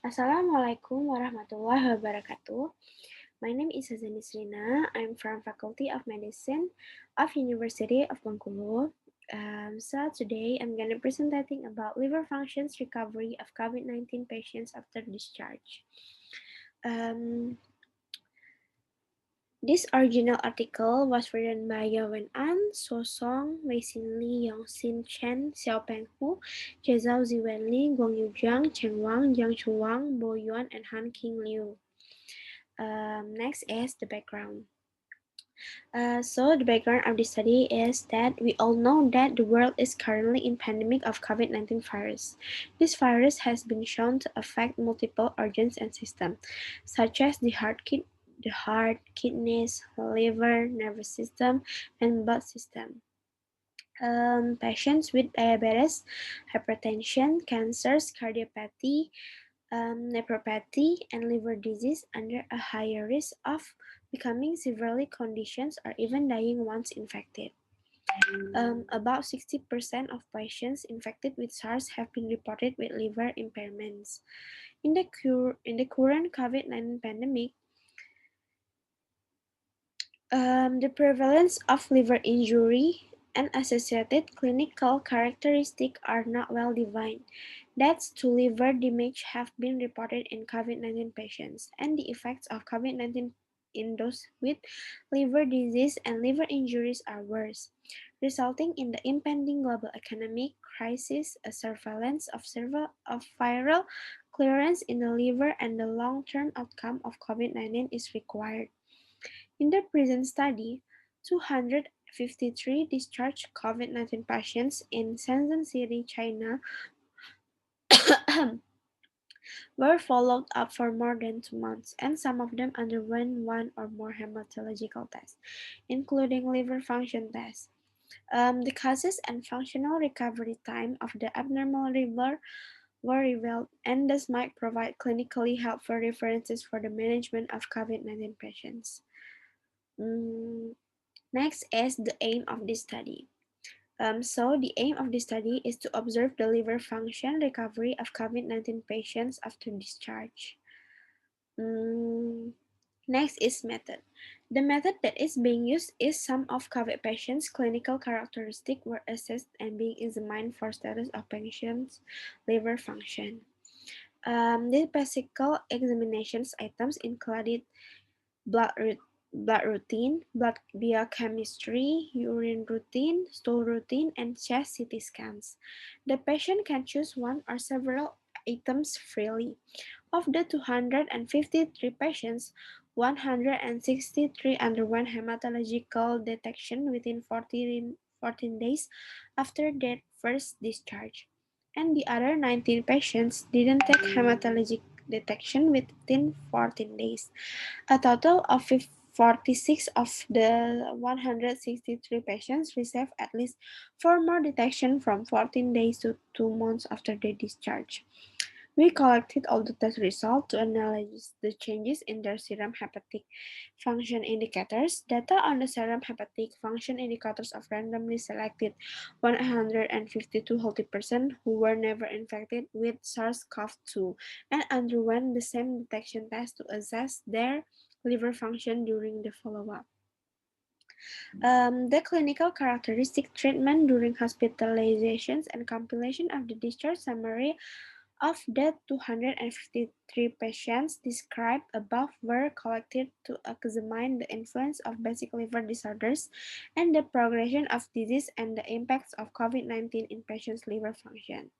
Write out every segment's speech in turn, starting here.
Assalamualaikum warahmatullahi wabarakatuh. My name is Hazani Srina. I'm from Faculty of Medicine of University of Bengkulu. So today I'm going to presenting about liver functions recovery of COVID-19 patients after discharge. Um, this original article was written by Yawen An, So Song, Wei Xin Li, Yong Xin Chen, Xiaopeng Hu, Zhezhao Ziwen Li, Guang Yujiang, Chen Wang, Jiang Chuwang, Bo Yuan, and Han King Liu. Next is the background. So the background of the study is that we all know that the world is currently in pandemic of COVID-19 virus. This virus has been shown to affect multiple organs and systems, such as the heart, kidneys, liver, nervous system, and blood system. Patients with diabetes, hypertension, cancers, cardiopathy, nephropathy, and liver disease under a higher risk of becoming severely conditions or even dying once infected. About 60% of patients infected with SARS have been reported with liver impairments. In the current COVID-19 pandemic, the prevalence of liver injury and associated clinical characteristics are not well defined. Deaths to liver damage have been reported in COVID-19 patients, and the effects of COVID-19 in those with liver disease and liver injuries are worse, resulting in the impending global economic crisis, a surveillance of viral clearance in the liver, and the long-term outcome of COVID-19 is required. In the present study, 253 discharged COVID-19 patients in Shenzhen City, China, were followed up for more than 2 months, and some of them underwent one or more hematological tests, including liver function tests. The causes and functional recovery time of the abnormal liver were revealed, and this might provide clinically helpful references for the management of COVID-19 patients. Mm, Next is the aim of this study. So the aim of the study is to observe the liver function recovery of COVID-19 patients after discharge. Mm, Next is method. The method that is being used is some of COVID patients' clinical characteristics were assessed and being examined for status of patient's liver function. The physical examinations items included blood blood routine, blood biochemistry, urine routine, stool routine, and chest CT scans. The patient can choose one or several items freely. Of the 253 patients, 163 underwent hematological detection within 14 days after their first discharge, and the other 19 patients didn't take hematologic detection within 14 days. A total of 46 of the 163 patients received at least 4 more detection from 14 days to 2 months after their discharge. We collected all the test results to analyze the changes in their serum hepatic function indicators. Data on the serum hepatic function indicators of randomly selected 152 healthy persons who were never infected with SARS-CoV-2 and underwent the same detection test to assess their liver function during the follow-up. The clinical characteristic treatment during hospitalizations and compilation of the discharge summary of the 253 patients described above were collected to examine the influence of basic liver disorders and the progression of disease and the impacts of COVID-19 in patients' liver function.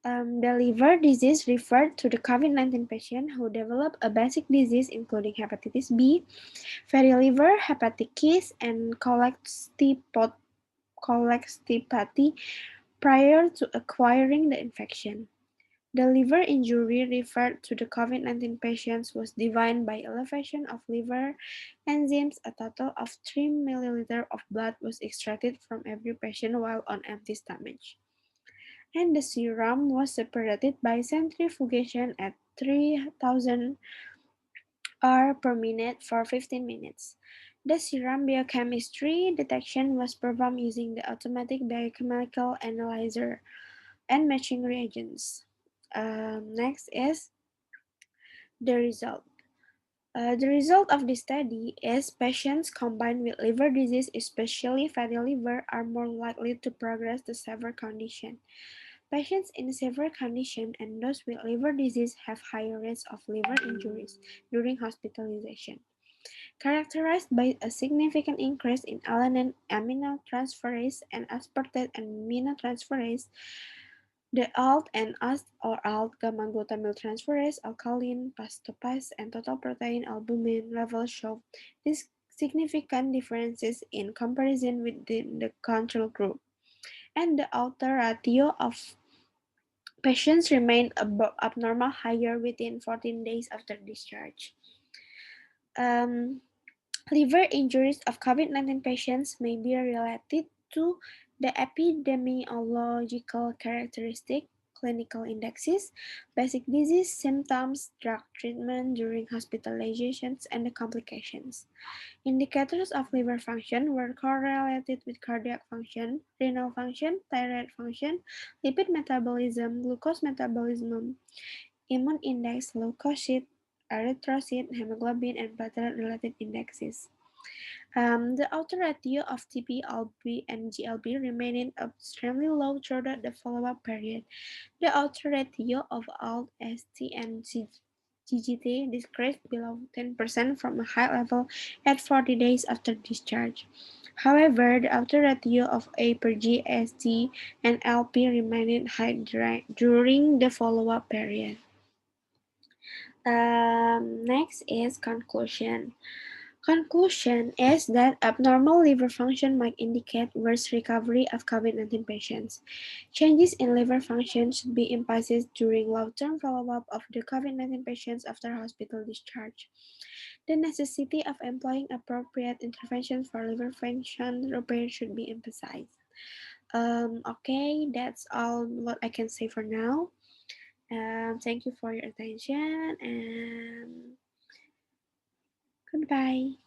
The liver disease referred to the COVID-19 patient who developed a basic disease including hepatitis B, fatty liver, hepatitis, and cholestipathy prior to acquiring the infection. The liver injury referred to the COVID-19 patients was defined by elevation of liver enzymes. A total of 3 milliliters of blood was extracted from every patient while on empty stomach, and the serum was separated by centrifugation at 3000 R per minute for 15 minutes. The serum biochemistry detection was performed using the automatic biochemical analyzer and matching reagents. Next is the result. The result of this study is patients combined with liver disease, especially fatty liver, are more likely to progress to severe condition. Patients in severe condition and those with liver disease have higher rates of liver injuries during hospitalization, characterized by a significant increase in alanine aminotransferase and aspartate aminotransferase. The ALT and AST or ALT gamma glutamyltransferase, alkaline phosphatase, and total protein albumin levels show these significant differences in comparison with the control group, and the outer ratio of patients remained abnormal higher within 14 days after discharge. Um, Liver injuries of COVID-19 patients may be related to the epidemiological characteristic, clinical indexes, basic disease symptoms, drug treatment during hospitalizations, and the complications. Indicators of liver function were correlated with cardiac function, renal function, thyroid function, lipid metabolism, glucose metabolism, immune index, leukocyte, erythrocyte, hemoglobin, and platelet-related indexes. The outer ratio of TP-LB and GLB remained extremely low throughout the follow-up period. The outer ratio of ALT, ST, and GGT decreased below 10% from a high level at 40 days after discharge. However, the outer ratio of A per G, ST, and LP remained high during the follow-up period. Next is conclusion. Conclusion is that abnormal liver function might indicate worse recovery of COVID-19 patients. Changes in liver function should be emphasized during long-term follow-up of the COVID-19 patients after hospital discharge. The necessity of employing appropriate interventions for liver function repair should be emphasized. Okay, that's all what I can say for now. Thank you for your attention and goodbye.